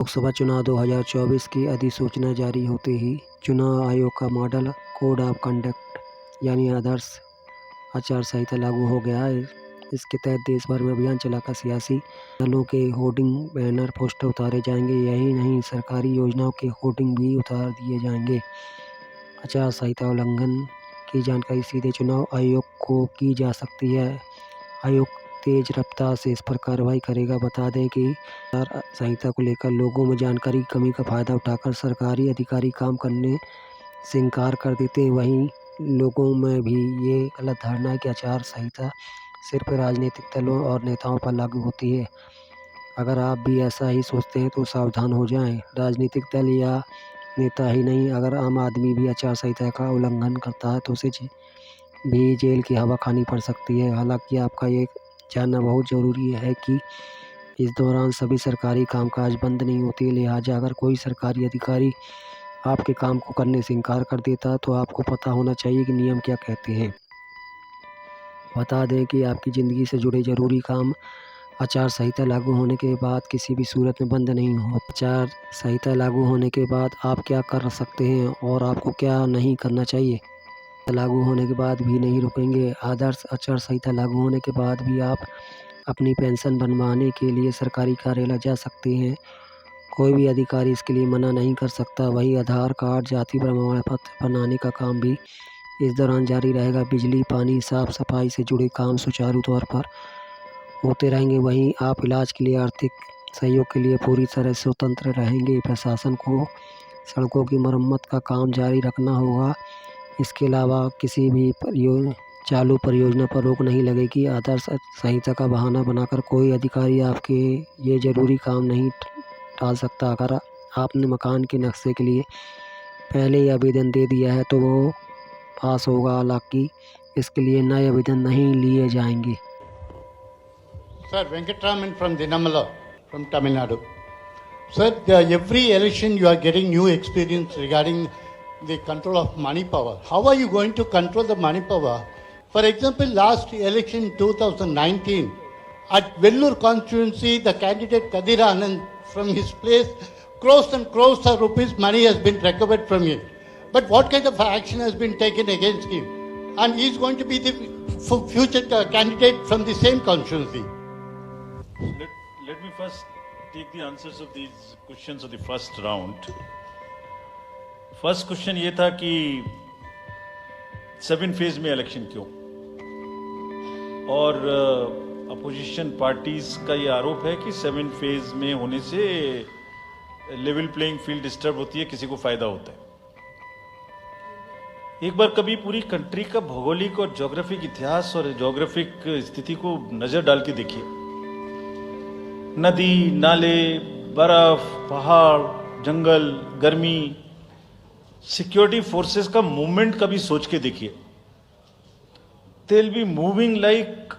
लोकसभा चुनाव 2024 की अधिसूचना जारी होते ही चुनाव आयोग का मॉडल कोड ऑफ कंडक्ट यानी आदर्श आचार संहिता लागू हो गया है। इसके तहत देश भर में अभियान चलाकर सियासी दलों के होर्डिंग, बैनर, पोस्टर उतारे जाएंगे। यही नहीं, सरकारी योजनाओं के होर्डिंग भी उतार दिए जाएंगे। आचार संहिता उल्लंघन की जानकारी सीधे चुनाव आयोग को की जा सकती है। आयोग तेज रफ्तार से इस पर कार्रवाई करेगा। बता दें कि आचार संहिता को लेकर लोगों में जानकारी की कमी का फायदा उठाकर सरकारी अधिकारी काम करने से इनकार कर देते हैं। वहीं लोगों में भी ये गलत धारणा है कि आचार संहिता सिर्फ राजनीतिक दलों और नेताओं पर लागू होती है। अगर आप भी ऐसा ही सोचते हैं तो सावधान हो जाएं। राजनीतिक दल या नेता ही नहीं, अगर आम आदमी भी आचार संहिता का उल्लंघन करता है तो उसे भी जेल की हवा खानी पड़ सकती है। हालांकि आपका ये जानना बहुत ज़रूरी है कि इस दौरान सभी सरकारी कामकाज बंद नहीं होते। लिहाजा अगर कोई सरकारी अधिकारी आपके काम को करने से इनकार कर देता है तो आपको पता होना चाहिए कि नियम क्या कहते हैं। बता दें कि आपकी ज़िंदगी से जुड़े ज़रूरी काम आचार संहिता लागू होने के बाद किसी भी सूरत में बंद नहीं हो। आचार संहिता लागू होने के बाद आप क्या कर सकते हैं और आपको क्या नहीं करना चाहिए। लागू होने के बाद भी नहीं रुकेंगे। आदर्श आचार संहिता लागू होने के बाद भी आप अपनी पेंशन बनवाने के लिए सरकारी कार्यालय जा सकते हैं। कोई भी अधिकारी इसके लिए मना नहीं कर सकता। वही आधार कार्ड, जाति प्रमाण पत्र बनाने का काम भी इस दौरान जारी रहेगा। बिजली, पानी, साफ सफाई से जुड़े काम सुचारू तौर पर होते रहेंगे। वहीं आप इलाज के लिए, आर्थिक सहयोग के लिए पूरी तरह स्वतंत्र रहेंगे। प्रशासन को सड़कों की मरम्मत का काम जारी रखना होगा। इसके अलावा किसी भी चालू परियोजना पर रोक नहीं लगेगी। आदर्श संहिता का बहाना बनाकर कोई अधिकारी आपके ये ज़रूरी काम नहीं टाल सकता। अगर आपने मकान के नक्शे के लिए पहले ही आवेदन दे दिया है तो वो पास होगा। हालांकि इसके लिए नए आवेदन नहीं लिए जाएंगे। Sir, Venkatraman from Dinamala, from Tamil Nadu. Sir, every election you are getting new experience regarding the control of money power. How are you going to control the money power? For example, last election 2019, at Vellore constituency, the candidate Kadir Anand from his place, crores and crores of rupees money has been recovered from him. But what kind of action has been taken against him? And he is going to be the future candidate from the same constituency. Let me first take the answers of these questions of the first round. First question ये था कि 7 phase में election क्यों, और opposition parties का ये आरोप है कि 7 फेज में होने से लेवल प्लेइंग फील्ड डिस्टर्ब होती है, किसी को फायदा होता है। एक बार कभी पूरी कंट्री का भौगोलिक और ज्योग्राफिक इतिहास और ज्योग्राफिक स्थिति को नजर डाल के देखिए। नदी, नाले, बर्फ, पहाड़, जंगल, गर्मी, सिक्योरिटी फोर्सेस का मूवमेंट कभी सोच के देखिए। They will be moving like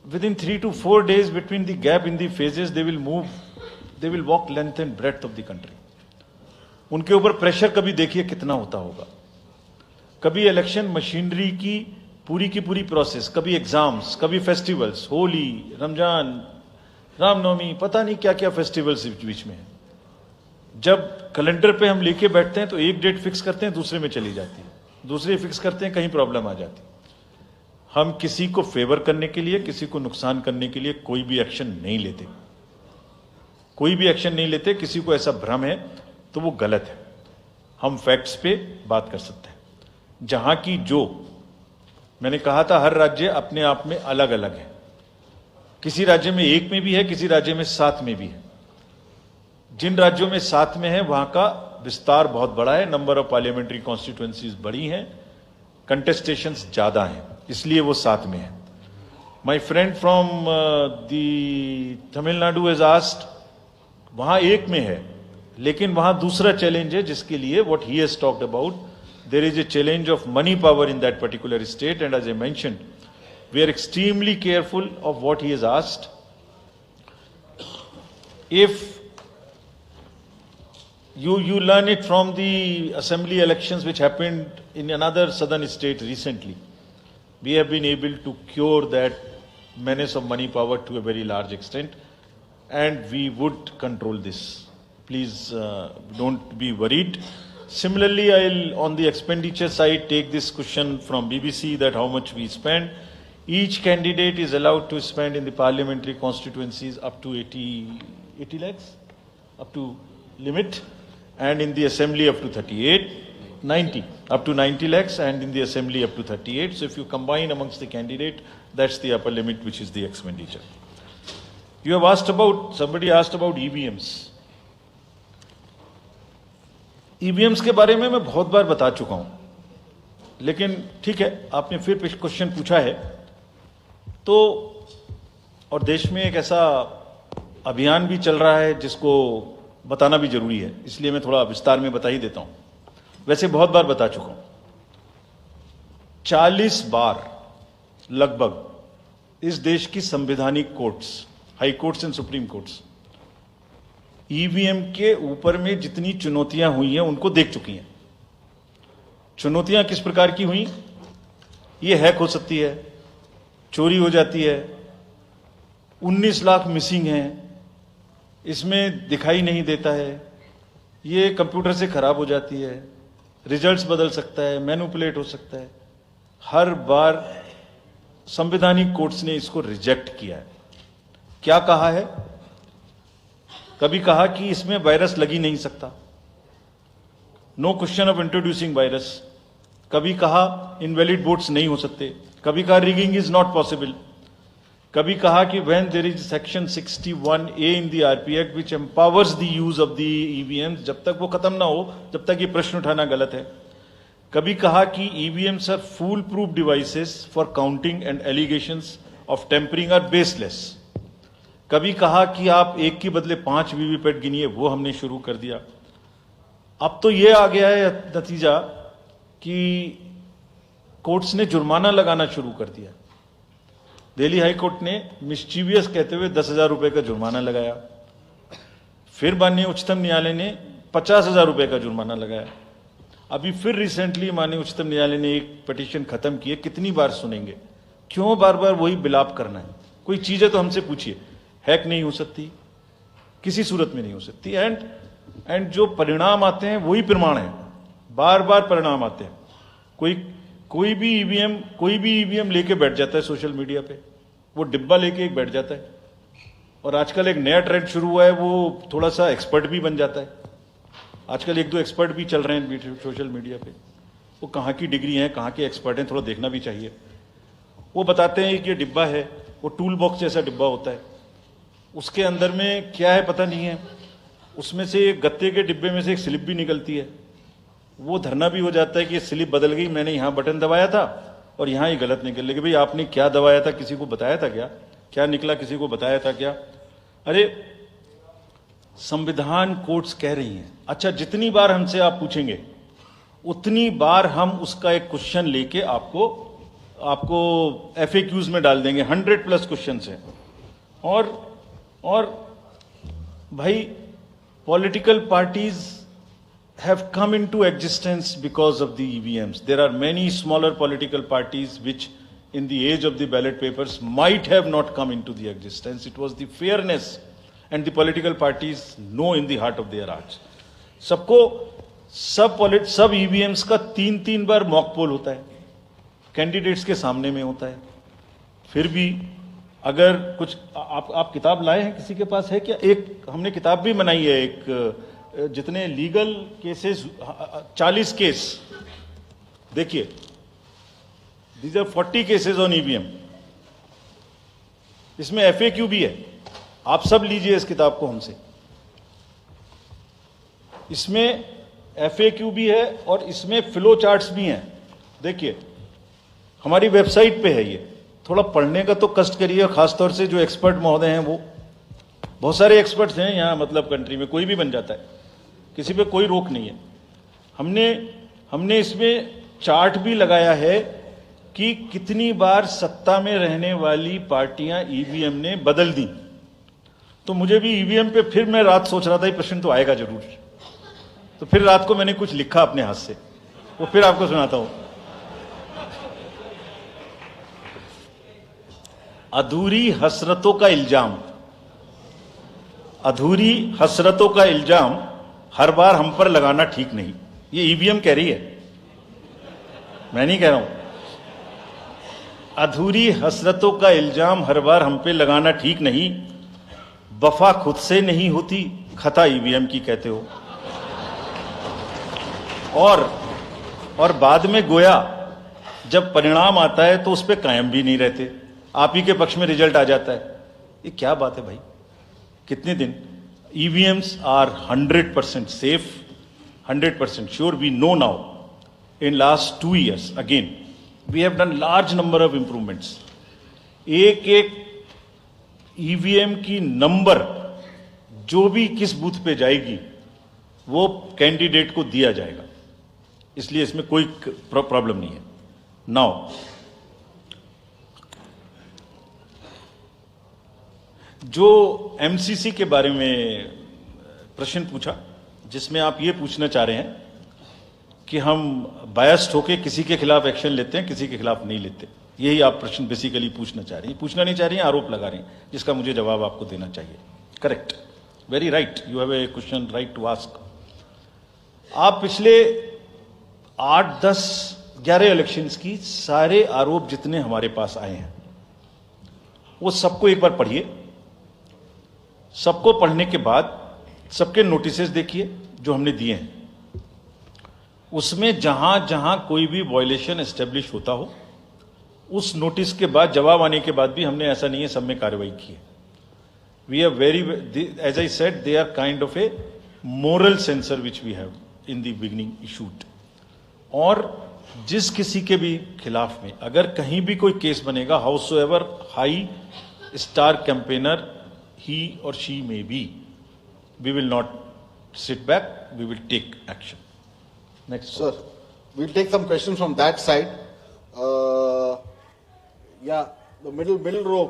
with in 3 to 4 days between the gap in the phases. They will walk length and breadth of the country. उनके ऊपर प्रेशर कभी देखिए कितना होता होगा। कभी इलेक्शन मशीनरी की पूरी प्रोसेस, कभी एग्जाम्स, कभी फेस्टिवल्स, होली, रमजान, रामनवमी, पता नहीं क्या क्या फेस्टिवल्स बीच में है। जब कैलेंडर पे हम लेके बैठते हैं तो एक डेट फिक्स करते हैं, दूसरे में चली जाती है, दूसरे फिक्स करते हैं, कहीं प्रॉब्लम आ जाती है। हम किसी को फेवर करने के लिए, किसी को नुकसान करने के लिए कोई भी एक्शन नहीं लेते, कोई भी एक्शन नहीं लेते। किसी को ऐसा भ्रम है तो वो गलत है। हम फैक्ट्स पे बात कर सकते हैं। जहां की जो मैंने कहा था, हर राज्य अपने आप में अलग अलग है। किसी राज्य में 1 में भी है, किसी राज्य में 7 में भी है। जिन राज्यों में 7 में है वहां का विस्तार बहुत बड़ा है, नंबर ऑफ पार्लियामेंट्री कॉन्स्टिट्यूएंसीज बड़ी हैं, कंटेस्टेशंस ज्यादा हैं, इसलिए वो 7 में है। My friend from the Tamil Nadu has asked, वहां 1 में है, लेकिन वहां दूसरा चैलेंज है जिसके लिए what he has talked about, there is a challenge of money power in that particular state, and as I mentioned, we are extremely careful of what he has asked. If you learn it from the assembly elections which happened in another southern state recently, we have been able to cure that menace of money power to a very large extent, and we would control this. Please don't be worried. Similarly, I'll on the expenditure side take this question from BBC that how much we spend. Each candidate is allowed to spend in the parliamentary constituencies up to 80 lakhs, up to limit, and in the assembly up to 90, up to 90 lakhs, and in the assembly up to 38. So if you combine amongst the candidate, that's the upper limit, which is the expenditure. You have asked about, somebody asked about EVMs. EVMs के बारे में मैं बहुत बार बता चुका हूं, लेकिन ठीक है, आपने फिर क्वेश्चन पूछा है तो, और देश में एक ऐसा अभियान भी चल रहा है जिसको बताना भी जरूरी है, इसलिए मैं थोड़ा विस्तार में बता ही देता हूं। वैसे बहुत बार बता चुका हूं, 40 बार लगभग इस देश की संवैधानिक courts, high courts and supreme courts EVM के ऊपर में जितनी चुनौतियां हुई हैं उनको देख चुकी हैं। चुनौतियां किस प्रकार की हुई? ये हैक हो सकती है, चोरी हो जाती है, 19 लाख मिसिंग हैं, इसमें दिखाई नहीं देता है, ये कंप्यूटर से खराब हो जाती है, रिजल्ट्स बदल सकता है, मैनिपुलेट हो सकता है। हर बार संवैधानिक कोर्ट्स ने इसको रिजेक्ट किया है। क्या कहा है? कभी कहा कि इसमें वायरस लग ही नहीं सकता, no question of introducing virus. कभी कहा इनवैलिड वोट्स नहीं हो सकते, कभी कहा रिगिंग इज नॉट पॉसिबल, कभी कहा कि when there is section 61A in the RP act which empowers the use of the EVMs, जब तक वो खत्म ना हो तब तक ये प्रश्न उठाना गलत है। कभी कहा कि EVMs are fool proof devices for counting and allegations of tampering are baseless. कभी कहा कि आप एक के बदले 5 वीवीपैट गिनिए, वो हमने शुरू कर दिया। अब तो ये आ गया है नतीजा कि कोर्ट्स ने जुर्माना लगाना शुरू कर दिया। दिल्ली हाई कोर्ट ने मिस्चीवियस कहते हुए 10,000 रुपए का जुर्माना लगाया, फिर माननीय उच्चतम न्यायालय ने 50,000 रुपए का जुर्माना लगाया। अभी फिर रिसेंटली माननीय उच्चतम न्यायालय ने एक पिटीशन खत्म की है। कितनी बार सुनेंगे? क्यों बार बार वही बिलाप करना है? कोई चीजें तो हमसे पूछिए। हैक नहीं हो सकती, किसी सूरत में नहीं हो सकती, एंड जो परिणाम आते हैं वही प्रमाण है, बार बार परिणाम आते हैं। कोई भी ईवीएम लेके बैठ जाता है सोशल मीडिया पे, वो डिब्बा लेके एक बैठ जाता है, और आजकल एक नया ट्रेंड शुरू हुआ है, वो थोड़ा सा एक्सपर्ट भी बन जाता है। आजकल 1-2 एक्सपर्ट भी चल रहे हैं सोशल मीडिया पे, वो कहाँ की डिग्री है, कहाँ के एक्सपर्ट हैं, थोड़ा देखना भी चाहिए। वो बताते हैं कि ये डिब्बा है, वो टूल बॉक्स जैसा डिब्बा होता है, उसके अंदर में क्या है पता नहीं है, उसमें से एक गत्ते के डिब्बे में से एक स्लिप भी निकलती है, वो धरना भी हो जाता है कि ये स्लिप बदल गई, मैंने यहां बटन दबाया था और यहां ही गलत निकल। लेकिन भाई आपने क्या दबाया था, किसी को बताया था क्या? क्या निकला, किसी को बताया था क्या? अरे संविधान कोर्ट्स कह रही हैं। अच्छा, जितनी बार हमसे आप पूछेंगे उतनी बार हम उसका एक क्वेश्चन लेके आपको FAQs में डाल देंगे। 100+ क्वेश्चन है। और भाई, political parties have come into existence because of the EVMs. There are many smaller political parties which in the age of the ballot papers might have not come into the existence. It was the fairness, and the political parties know in the heart of their hearts. सब EVMs का 3-3 बार mock poll होता है, candidates के सामने में होता है। फिर भी अगर कुछ आप किताब लाए हैं, किसी के पास है क्या? एक हमने किताब भी बनाई है, एक जितने लीगल केसेस, 40 केस, देखिए, these are 40 cases on EVM. इसमें FAQ भी है, आप सब लीजिए इस किताब को हमसे। इसमें FAQ भी है और इसमें फ्लो चार्ट्स भी हैं। देखिए, हमारी वेबसाइट पे है ये, थोड़ा पढ़ने का तो कष्ट करिए, खासतौर से जो एक्सपर्ट महोदय हैं, वो बहुत सारे एक्सपर्ट्स हैं यहाँ, मतलब कंट्री में कोई भी बन जाता है, किसी पे कोई रोक नहीं है। हमने इसमें चार्ट भी लगाया है कि कितनी बार सत्ता में रहने वाली पार्टियां ईवीएम ने बदल दी। तो मुझे भी ईवीएम पे फिर मैं रात सोच रहा था ये प्रश्न तो आएगा जरूर, तो फिर रात को मैंने कुछ लिखा अपने हाथ से, वो फिर आपको सुनाता हूं। अधूरी हसरतों का इल्जाम, अधूरी हसरतों का इल्जाम हर बार हम पर लगाना ठीक नहीं। ये ईवीएम कह रही है, मैं नहीं कह रहा हूं। अधूरी हसरतों का इल्जाम हर बार हम पे लगाना ठीक नहीं। वफा खुद से नहीं होती, खता ईवीएम की कहते हो। और बाद में गोया जब परिणाम आता है तो उस पर कायम भी नहीं रहते, आप ही के पक्ष में रिजल्ट आ जाता है। ये क्या बात है भाई? कितने दिन? EVMs are 100% safe, 100% sure. We know now. In last 2 years, again, we have done large number of improvements. एक EVM की नंबर जो भी किस बूथ पे जाएगी वो कैंडिडेट को दिया जाएगा, इसलिए इसमें कोई प्रॉब्लम नहीं है। नाउ जो MCC के बारे में प्रश्न पूछा, जिसमें आप ये पूछना चाह रहे हैं कि हम बायस्ड होके किसी के खिलाफ एक्शन लेते हैं, किसी के खिलाफ नहीं लेते, यही आप प्रश्न बेसिकली पूछना चाह रही हैं। पूछना नहीं चाह रही हैं, आरोप लगा रही हैं, जिसका मुझे जवाब आपको देना चाहिए। Correct, very right, you have a question right to ask. आप पिछले 8, 10, 11 इलेक्शंस की सारे आरोप जितने हमारे पास आए हैं वो सबको एक बार पढ़िए। सबको पढ़ने के बाद सबके नोटिसेस देखिए जो हमने दिए हैं, उसमें जहां जहां कोई भी वायलेशन एस्टेब्लिश होता हो उस नोटिस के बाद, जवाब आने के बाद भी हमने ऐसा नहीं है सब में कार्रवाई की है। We are very, as I said, they are kind of a moral censor which we have in the beginning issued. और जिस किसी के भी खिलाफ में अगर कहीं भी कोई केस बनेगा, however high star campaigner he or she may be, we will not sit back, we will take action. Next. Sir, we'll take some questions from that side. Yeah, the middle row.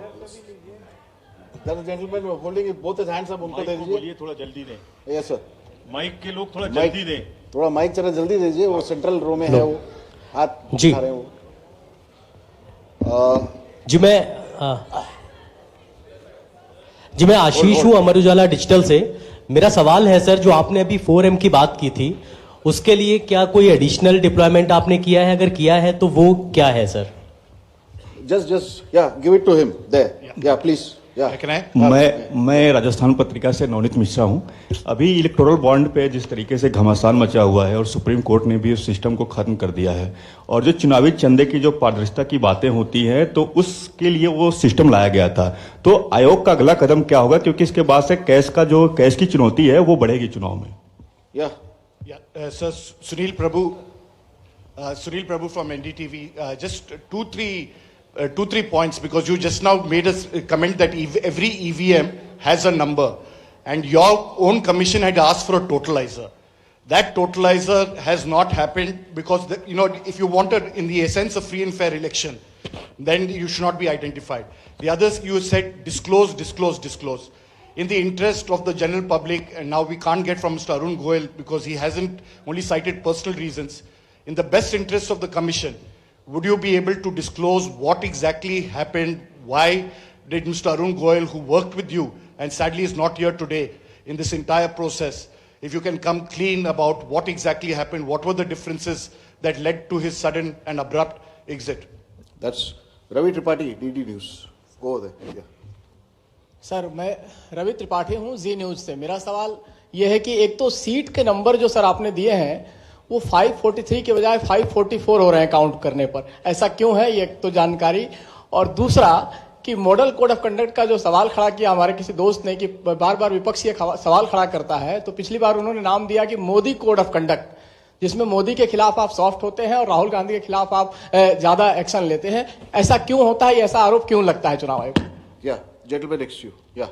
There is a gentleman holding both his hands up, उनको दे दीजिए। बोलिए थोड़ा जल्दी दें। Yes sir. Mic के लोग थोड़ा जल्दी दें। थोड़ा माइक जरा जल्दी दीजिए, वो सेंट्रल रो में है, वो हाथ जी उठा रहे हैं वो। जी मैं आशीष हूँ, अमर उजाला डिजिटल से। मेरा सवाल है सर, जो आपने अभी 4M की बात की थी, उसके लिए क्या कोई एडिशनल डिप्लॉयमेंट आपने किया है? अगर किया है तो वो क्या है sir? Just yeah, give it to him there. Yeah, please. मैं राजस्थान पत्रिका से नवनीत मिश्रा हूं। अभी इलेक्टोरल बॉन्ड पे जिस तरीके से घमासान मचा हुआ है और सुप्रीम कोर्ट ने भी उस सिस्टम को खत्म कर दिया है, और जो चुनावी चंदे की जो पारदर्शिता की बातें होती हैं तो उसके लिए वो सिस्टम लाया गया था। तो आयोग का अगला कदम क्या होगा, क्योंकि इसके बाद से कैश की चुनौती है वो बढ़ेगी चुनाव में। Sir, Sunil Prabhu from NDTV, just two, three points, because you just now made a comment that every EVM has a number, and your own commission had asked for a totalizer. That totalizer has not happened because, if you wanted in the essence of free and fair election, then you should not be identified. The others, you said disclose. In the interest of the general public, and now we can't get from Mr. Arun Goel because he hasn't only cited personal reasons. In the best interest of the commission, would you be able to disclose what exactly happened? Why did Mr. Arun Goel, who worked with you and sadly is not here today in this entire process, if you can come clean about what exactly happened, what were the differences that led to his sudden and abrupt exit? That's Ravi Tripathi, DD News. Go over there. Yeah. Sir, मैं रवि त्रिपाठी हूँ, जी news से। मेरा सवाल यह है कि एक तो सीट के नंबर जो सर आपने दिए हैं वो 543 के बजाय 544 हो रहे हैं काउंट करने पर, ऐसा क्यों है? ये एक तो जानकारी। और दूसरा कि मॉडल कोड ऑफ कंडक्ट का जो सवाल खड़ा किया हमारे किसी दोस्त ने कि बार बार विपक्ष ये सवाल खड़ा करता है, तो पिछली बार उन्होंने नाम दिया कि मोदी कोड ऑफ कंडक्ट, जिसमें मोदी के खिलाफ आप सॉफ्ट होते हैं और राहुल गांधी के खिलाफ आप ज्यादा एक्शन लेते हैं। ऐसा क्यों होता है? ऐसा आरोप क्यों लगता है चुनाव आयोग? Gentleman next to you. Yeah.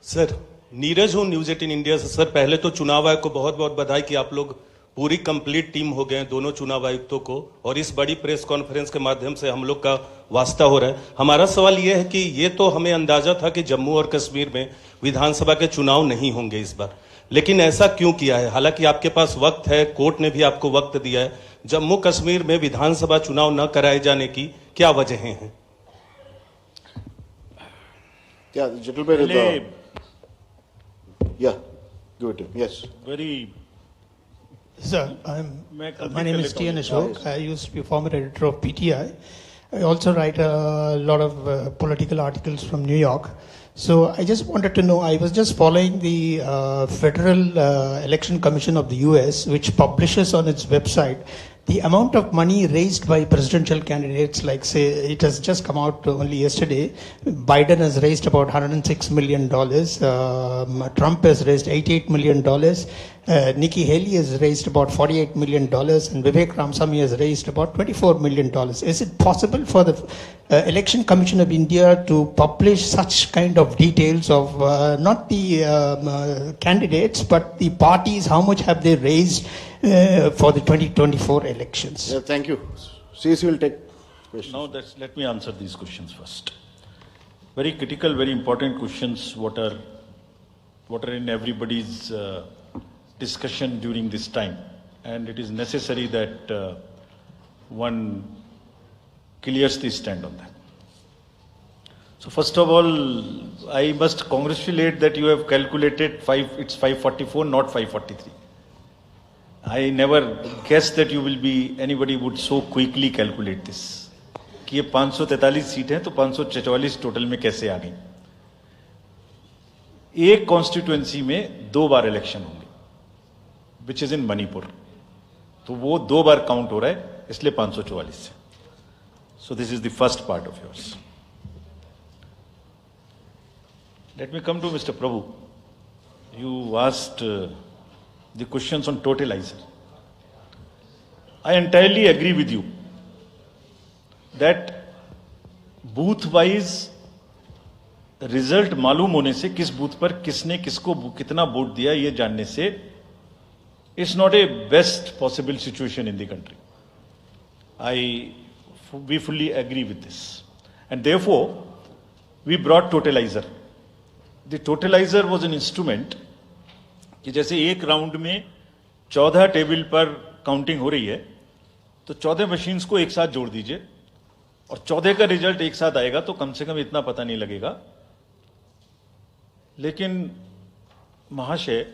Sir, Neeraj हूँ, न्यूज 18 इंडिया से। सर, पहले तो चुनाव आयोग को बहुत बहुत बधाई कि आप लोग पूरी कंप्लीट टीम हो गए हैं, दोनों चुनाव आयुक्तों को, और इस बड़ी प्रेस कॉन्फ्रेंस के माध्यम से हम लोग का वास्ता हो रहा है। हमारा सवाल यह है कि ये तो हमें अंदाजा था कि जम्मू और कश्मीर में विधानसभा के चुनाव नहीं होंगे इस बार, लेकिन ऐसा क्यों किया है? हालांकि आपके पास वक्त है, कोर्ट ने भी आपको वक्त दिया है। जम्मू कश्मीर में विधानसभा चुनाव न कराए जाने की क्या वजहें हैं? Yeah, give it to him. Yes. Very. Sir, my name is T.N. Ashok. I used to be former editor of PTI. I also write a lot of political articles from New York. So I just wanted to know, I was just following the Federal Election Commission of the US, which publishes on its website the amount of money raised by presidential candidates. Like, say, it has just come out only yesterday. Biden has raised about $106 million. Trump has raised $88 million. Nikki Haley has raised about $48 million. And Vivek Ramaswamy has raised about $24 million. Is it possible for the Election Commission of India to publish such kind of details of not the candidates, but the parties, how much have they raised for the 2024 elections? Yeah, thank you. CSC will take questions. Now let me answer these questions first. Very critical, very important questions. What are in everybody's discussion during this time, and it is necessary that one clears the stand on that. So first of all, I must congratulate that you have calculated it's 544, not 543. I never guessed that anybody would so quickly calculate this. कि ये 543 seat हैं तो 544 total में कैसे आ गई? एक constituency में 2 बार election होंगे, विच इज इन मणिपुर, तो वो 2 बार काउंट हो रहा है, इसलिए 544 से. So this is the first part of yours. Let me come to Mr. Prabhu. You asked the questions on totalizer. I entirely agree with you that booth wise result मालूम होने से, किस बूथ पर किसने किसको कितना वोट दिया ये जानने से, it's not a best possible situation in the country. We fully agree with this, and therefore we brought totalizer. The totalizer was an instrument कि जैसे एक राउंड में 14 टेबल पर काउंटिंग हो रही है, तो 14 मशीन्स को एक साथ जोड़ दीजिए और 14 का रिजल्ट एक साथ आएगा, तो कम से कम इतना पता नहीं लगेगा. लेकिन महाशय,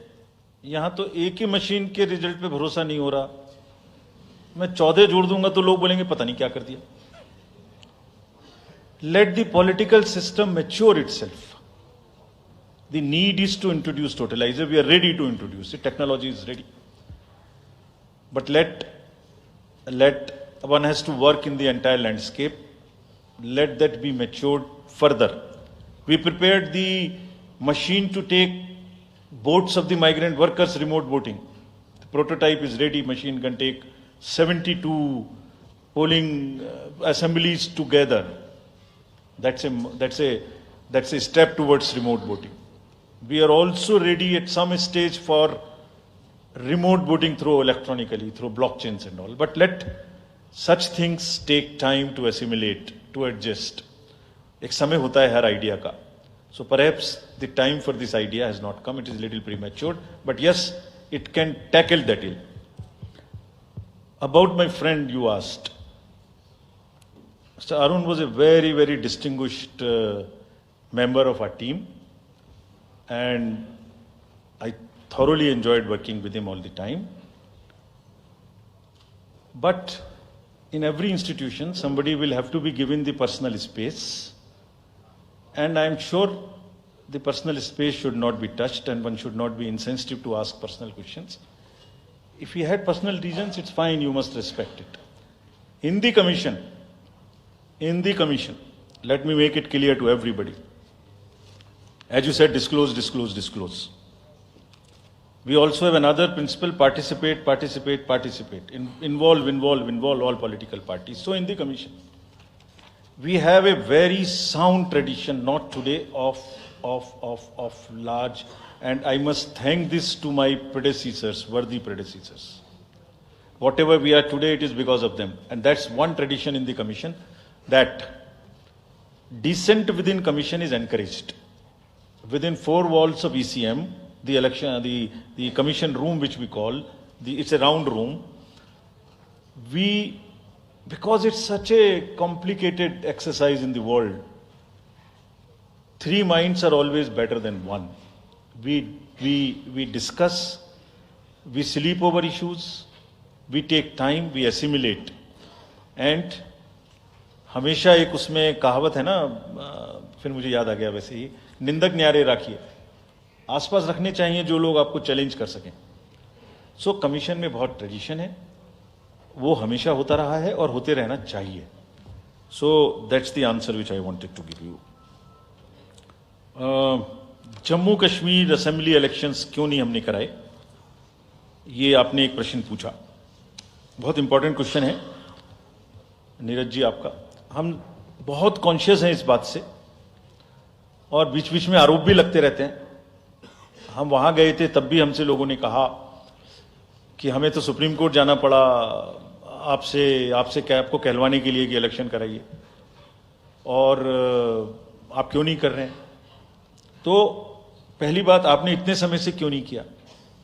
यहां तो एक ही मशीन के रिजल्ट पे भरोसा नहीं हो रहा. मैं 14 जोड़ दूंगा तो लोग बोलेंगे पता नहीं क्या कर दिया. Let the political system mature itself. The need is to introduce totalizer. We are ready to introduce it. Technology is ready. But let one has to work in the entire landscape. Let that be matured further. We prepared the machine to take votes of the migrant workers remote voting. The prototype is ready. Machine can take 72 polling assemblies together. That's a step towards remote voting. We are also ready at some stage for remote voting through electronically, through blockchains and all. But let such things take time to assimilate, to adjust. एक समय होता है हर idea का. So perhaps the time for this idea has not come. It is a little premature. But yes, it can tackle that ill. About my friend you asked. Mr. Arun was a very, very distinguished member of our team. And I thoroughly enjoyed working with him all the time. But in every institution, somebody will have to be given the personal space. And I'm sure the personal space should not be touched and one should not be insensitive to ask personal questions. If he had personal reasons, it's fine, you must respect it. In the commission, let me make it clear to everybody. As you said, disclose. We also have another principle, participate. Involve all political parties. So in the commission, we have a very sound tradition, not today, of large, and I must thank this to my predecessors, worthy predecessors. Whatever we are today, it is because of them. And that's one tradition in the commission, that dissent within commission is encouraged. Within 4 walls of ECM, the commission room, which we call, it's a round room. Because it's such a complicated exercise in the world, 3 minds are always better than 1. We we discuss, we sleep over issues, we take time, we assimilate, and हमेशा एक उसमें कहावत है ना, फिर मुझे याद आ गया, वैसे ही निंदक न्यारे राखिए, आसपास रखने चाहिए जो लोग आपको चैलेंज कर सकें. सो कमीशन में बहुत ट्रेडिशन है, वो हमेशा होता रहा है और होते रहना चाहिए. So that's the answer which I wanted to give you. Jammu Kashmir assembly elections क्यों नहीं हमने कराए, ये आपने एक प्रश्न पूछा. बहुत इंपॉर्टेंट क्वेश्चन है नीरज जी आपका. हम बहुत कॉन्शियस हैं इस बात से और बीच बीच में आरोप भी लगते रहते हैं. हम वहां गए थे तब भी हमसे लोगों ने कहा कि हमें तो सुप्रीम कोर्ट जाना पड़ा आपसे क्या आपको कहलवाने के लिए कि इलेक्शन कराइए, और आप क्यों नहीं कर रहे हैं. तो पहली बात, आपने इतने समय से क्यों नहीं किया.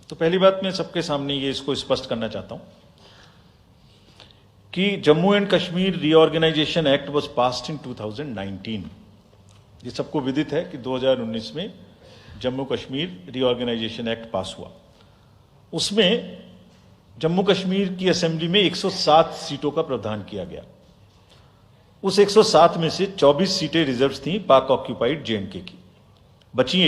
तो पहली बात मैं सबके सामने ये इसको स्पष्ट करना चाहता हूं कि Jammu and Kashmir reorganisation act was passed in 2019. ये सबको विदित है कि 2019 में Jammu Kashmir reorganisation act pass हुआ. उसमें जम्मू कश्मीर की असेंबली में 107 सीटों का प्रावधान किया गया. उस 107 में से 24 सीटें रिजर्व थीं पाक ऑक्यूपाइड जेएंडके की, बची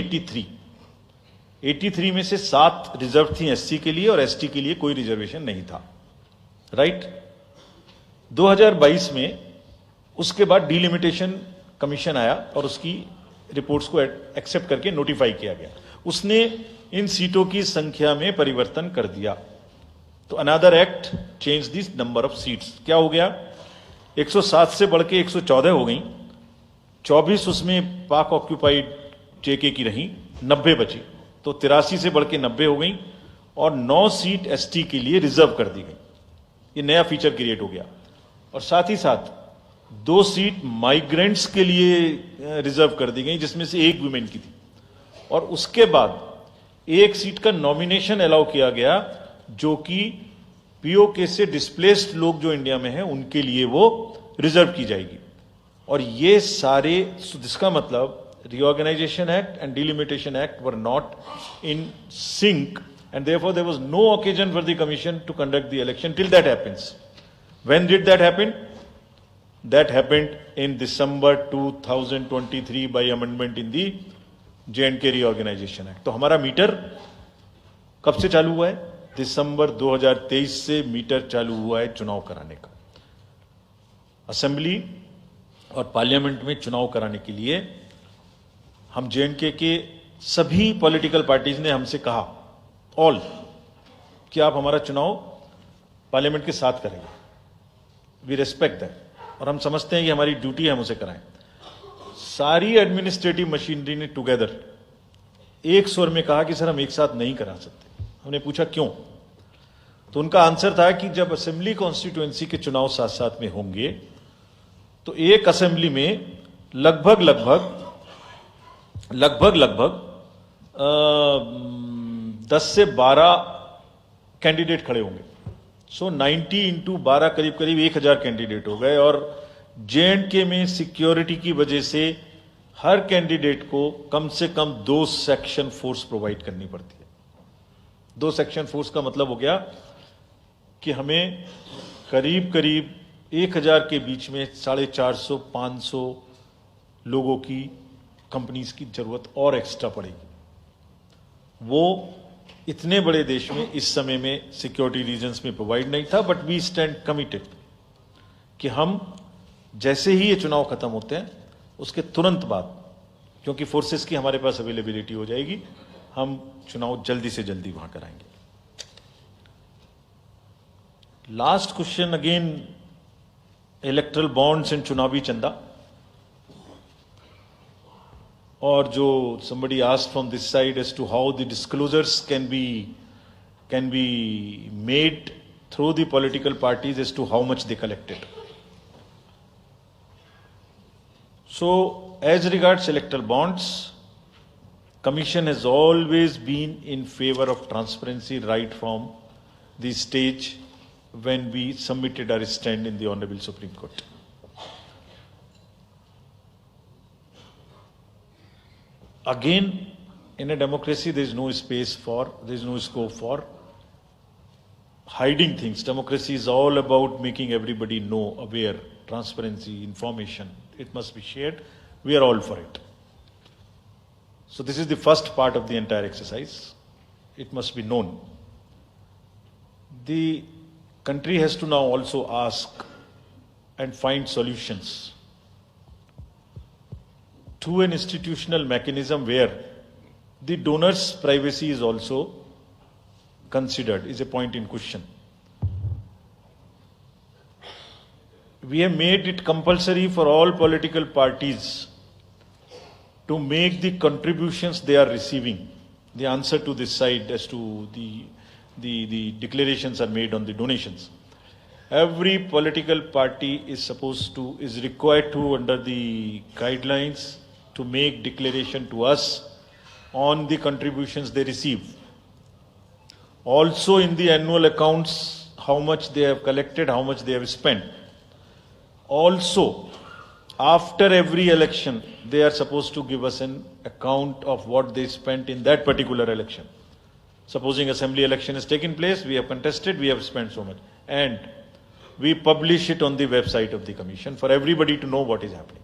83 में से 7 रिजर्व थी एससी के लिए और एसटी के लिए कोई रिजर्वेशन नहीं था. राइट. 2022 में उसके बाद डिलिमिटेशन कमीशन आया और उसकी रिपोर्ट्स को एक्सेप्ट करके नोटिफाई किया गया. उसने इन सीटों की संख्या में परिवर्तन कर दिया. तो another act change this number of seats. क्या हो गया, 107 से बढ़ के 114 हो गई, 24 उसमें पाक ऑक्यूपाइड जेके की रही, 90 बची, तो 83 से बढ़ के 90 हो गई और 9 सीट एसटी के लिए रिजर्व कर दी गई. ये नया फीचर क्रिएट हो गया. और साथ ही साथ 2 सीट माइग्रेंट्स के लिए रिजर्व कर दी गई जिसमें से 1 वुमेन की थी. और उसके बाद 1 सीट का नॉमिनेशन अलाउ किया गया जो कि पीओके से डिस्प्लेस्ड लोग जो इंडिया में हैं उनके लिए वो रिजर्व की जाएगी. और ये सारे, जिसका मतलब Reorganization Act and Delimitation Act were not in sync, and therefore there was no occasion for the commission to conduct the election till that happens. When did that happen? That happened in December 2023 by amendment in the J&K Reorganization Act. तो हमारा metre कब से चालू हुआ है? दिसंबर 2023 से metre चालू हुआ है चुनाव कराने का. असेंबली और पार्लियामेंट में चुनाव कराने के लिए हम जेएंडके के सभी पॉलिटिकल पार्टीज ने हमसे कहा, ऑल, कि आप हमारा चुनाव पार्लियामेंट के साथ करेंगे. वी रेस्पेक्ट दैट और हम समझते हैं कि हमारी ड्यूटी है हम उसे कराएं. सारी एडमिनिस्ट्रेटिव मशीनरी ने टुगेदर एक स्वर में कहा कि सर हम एक साथ नहीं करा सकते. हमने पूछा क्यों, तो उनका आंसर था कि जब असेंबली कॉन्स्टिट्यूएंसी के चुनाव साथ साथ में होंगे तो एक असेंबली में लगभग 10 से 12 कैंडिडेट खड़े होंगे. सो 90 इंटू 12 करीब 1000 कैंडिडेट हो गए. और जेएंडके में सिक्योरिटी की वजह से हर कैंडिडेट को कम से कम 2 सेक्शन फोर्स प्रोवाइड करनी पड़ती है. 2 सेक्शन फोर्स का मतलब हो गया कि हमें करीब 1000 के बीच में 450-500 लोगों की कंपनीज की जरूरत और एक्स्ट्रा पड़ेगी. वो इतने बड़े देश में इस समय में सिक्योरिटी रीजंस में प्रोवाइड नहीं था. बट वी स्टैंड कमिटेड कि हम जैसे ही ये चुनाव खत्म होते हैं उसके तुरंत बाद, क्योंकि फोर्सेस की हमारे पास अवेलेबिलिटी हो जाएगी, हम चुनाव जल्दी से जल्दी वहां कराएंगे. Last question again, erectile bonds and चुनावी चंदा. और जो somebody asked from this side as to how the disclosures can be made through the political parties as to how much they collected. So as regards electoral bonds, Commission has always been in favor of transparency right from the stage when we submitted our stand in the Honorable Supreme Court. Again, in a democracy, there is no scope for hiding things. Democracy is all about making everybody know, aware, transparency, information. It must be shared. We are all for it. So this is the first part of the entire exercise. It must be known. The country has to now also ask and find solutions to an institutional mechanism where the donor's privacy is also considered, is a point in question. We have made it compulsory for all political parties to make the contributions they are receiving. The answer to this side as to the declarations are made on the donations. Every political party is required to, under the guidelines, to make declaration to us on the contributions they receive. Also in the annual accounts, how much they have collected, how much they have spent. Also, after every election, they are supposed to give us an account of what they spent in that particular election. Supposing assembly election has taken place, we have contested, we have spent so much. And we publish it on the website of the commission for everybody to know what is happening.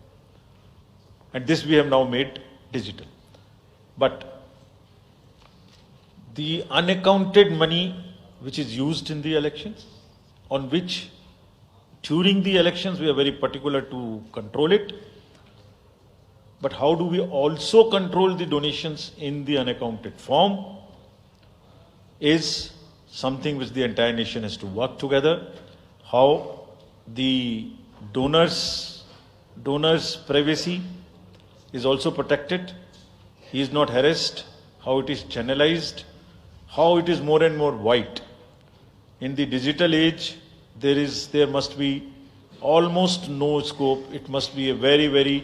And this we have now made digital. But the unaccounted money which is used in the elections, on which during the elections we are very particular to control it. But how do we also control the donations in the unaccounted form is something which the entire nation has to work together. How the donor's privacy is also protected. He is not harassed. How it is channelized. How it is more and more white. In the digital age, there must be almost no scope. It must be a very, very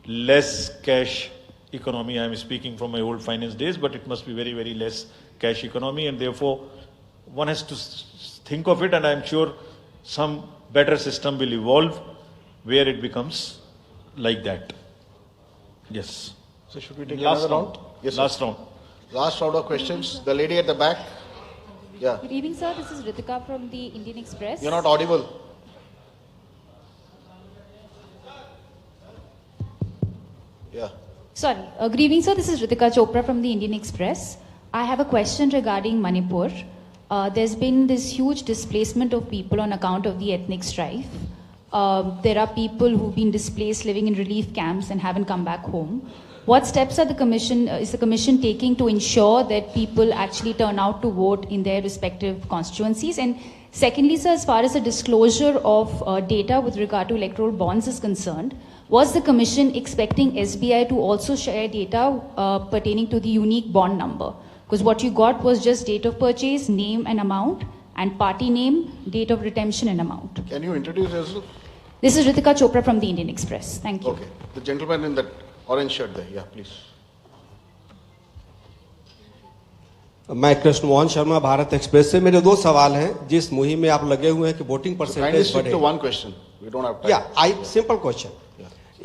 less cash economy. I am speaking from my old finance days, but it must be very, very less cash economy, and therefore one has to think of it, and I am sure some better system will evolve where it becomes like that. Yes. So should we take Last another round? round? Yes, Last sir. round. Last round of questions. The lady at the back. Yeah. Good evening, sir. This is Ritika from the Indian Express. You're not audible. Yeah. Sorry. Good evening, sir. This is Ritika Chopra from the Indian Express. I have a question regarding Manipur. There's been this huge displacement of people on account of the ethnic strife. There are people who've been displaced living in relief camps and haven't come back home. What steps is the commission taking to ensure that people actually turn out to vote in their respective constituencies? And secondly, sir, as far as the disclosure of data with regard to electoral bonds is concerned, was the commission expecting SBI to also share data pertaining to the unique bond number? Because what you got was just date of purchase, name and amount, and party name, date of redemption and amount. Can you introduce yourself? This is Ritika Chopra from the Indian Express. Thank you. Okay. The gentleman in that orange shirt there. Yeah, please. मैं Krishnamohan Sharma Bharat express से मेरे दो सवाल हैं जिस मुहिम में आप लगे हुए हैं कि voting So kindly percentage stick बढ़े to one question. We don't have time. या आई सिंपल क्वेश्चन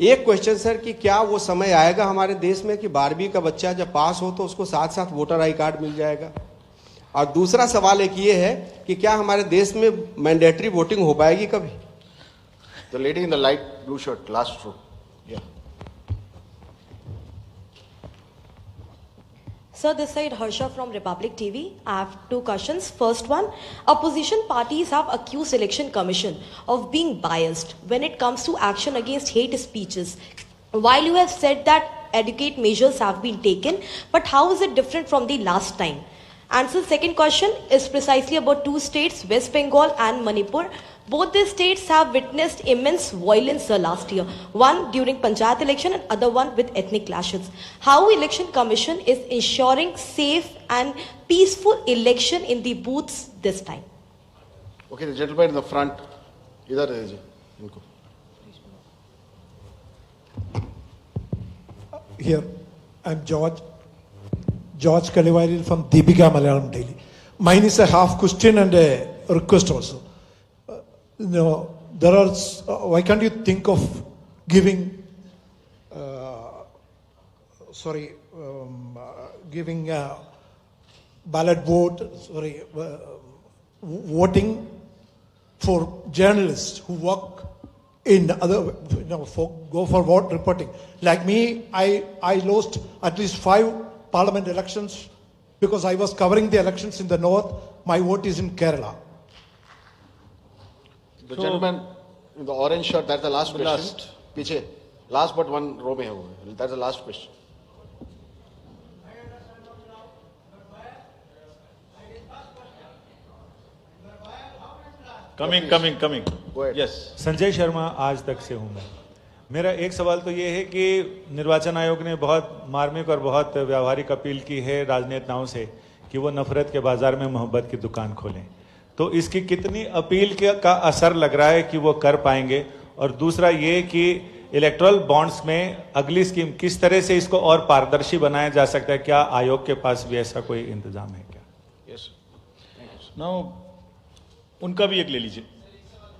एक क्वेश्चन सर कि क्या वो समय आएगा हमारे देश में कि 12वीं का बच्चा जब पास हो तो उसको साथ साथ वोटर आई कार्ड मिल जाएगा और दूसरा सवाल एक ये है कि क्या हमारे देश में मैंडेटरी वोटिंग हो पाएगी कभी The lady in the light blue shirt, last row. Yeah. Sir, this side Harsha from Republic TV. I have two questions. First one, opposition parties have accused Election Commission of being biased when it comes to action against hate speeches. While you have said that adequate measures have been taken, but how is it different from the last time? And so second question is precisely about two states, West Bengal and Manipur. Both these states have witnessed immense violence last year. One during Panchayat election and other one with ethnic clashes. How Election Commission is ensuring safe and peaceful election in the booths this time? Okay, the gentleman in the front. Idhar rahiye. Inko. Here, I'm George Kalivaril from Deepika Malayalam Daily. Mine is a half question and a request also. There are, why can't you think of giving, giving ballot vote, voting for journalists who work in other, go for vote reporting. Like me, I lost at least 5 parliament elections because I was covering the elections in the north. My vote is in Kerala. The gentleman in the orange shirt, that's the last question. Piche, last but one row mein hai wo. That's the last question. Coming yes. Sanjay Sharma आज तक से हूं मैं। मेरा एक सवाल तो ये है कि निर्वाचन आयोग ने बहुत मार्मिक और बहुत व्यावहारिक अपील की है राजनेताओं से कि वो नफरत के बाजार में मोहब्बत की दुकान खोलें, तो इसकी कितनी अपील का असर लग रहा है कि वो कर पाएंगे? और दूसरा ये कि इलेक्टोरल बॉन्ड्स में अगली स्कीम किस तरह से इसको और पारदर्शी बनाया जा सकता है? क्या आयोग के पास भी ऐसा कोई इंतजाम है क्या? यस, नाउ उनका भी एक ले लीजिए,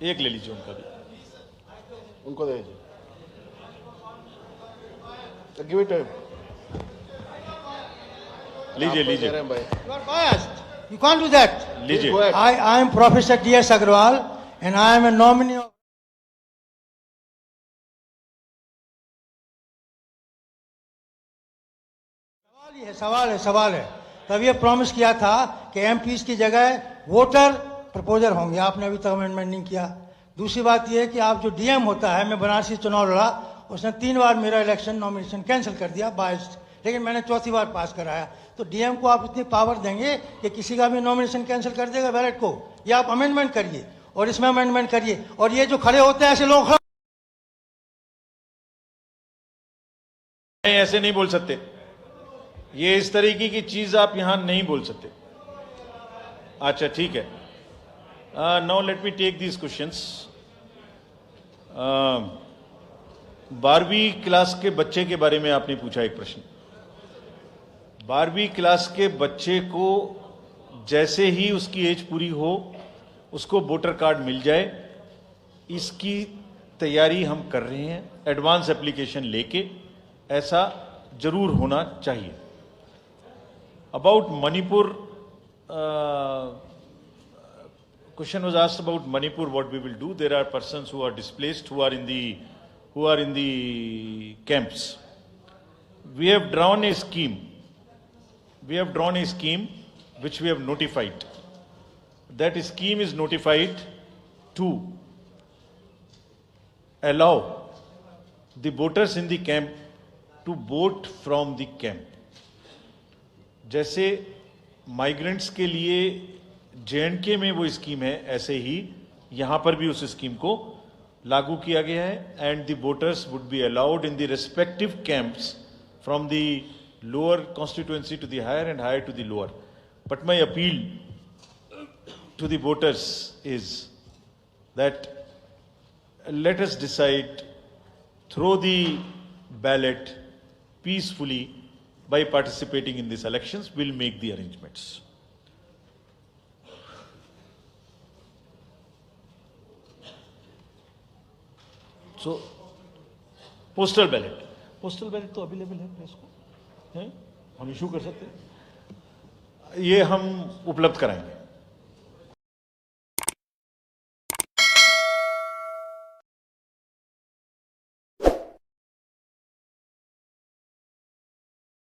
उनका भी, उनको दे दीजिए। Give it to him. लीजिए। You are biased. You can't do that. लीजिए। I am Professor D.S. Agrawal and I am a nominee of सवाल है। तब ये प्रॉमिस किया था कि एमपीज की जगह वोटर प्रपोजल होंगे, आपने अभी तक अमेंडमेंट नहीं किया। दूसरी बात यह है कि आप जो डीएम होता है, मैं बनारसी चुनाव लड़ा, उसने 3 बार मेरा इलेक्शन नॉमिनेशन कैंसिल कर दिया बाइस्ड, लेकिन मैंने 4थी बार पास कराया। तो डीएम को आप इतनी पावर देंगे कि किसी का भी नॉमिनेशन कैंसिल कर देगा बैलेट को? या आप अमेंडमेंट करिए और इसमें अमेंडमेंट करिए। और ये जो खड़े होते हैं ऐसे लोग ऐसे नहीं बोल सकते, ये इस तरीके की चीज आप यहां नहीं बोल सकते। अच्छा ठीक है, now let me take these questions. 12वीं क्लास के बच्चे के बारे में आपने पूछा एक प्रश्न। 12वीं क्लास के बच्चे को जैसे ही उसकी एज पूरी हो उसको वोटर कार्ड मिल जाए, इसकी तैयारी हम कर रहे हैं एडवांस एप्लीकेशन लेके, ऐसा जरूर होना चाहिए। About Manipur, question was asked about Manipur, what we will do. There are persons who are displaced, who are in the camps. We have drawn a scheme. Which we have notified. That scheme is notified to allow the voters in the camp to vote from the camp. जैसे migrants के लिए J&K में वो scheme है, ऐसे ही यहां पर भी उस स्कीम को लागू किया गया है। And the voters would be allowed in the respective camps from the lower constituency to the higher and higher to the lower. But my appeal to the voters is that let us decide, throw the ballot peacefully by participating in these elections. We'll make the arrangements. So, postal ballot तो available है press को, हम issue कर सकते हैं, ये हम उपलब्ध कराएंगे।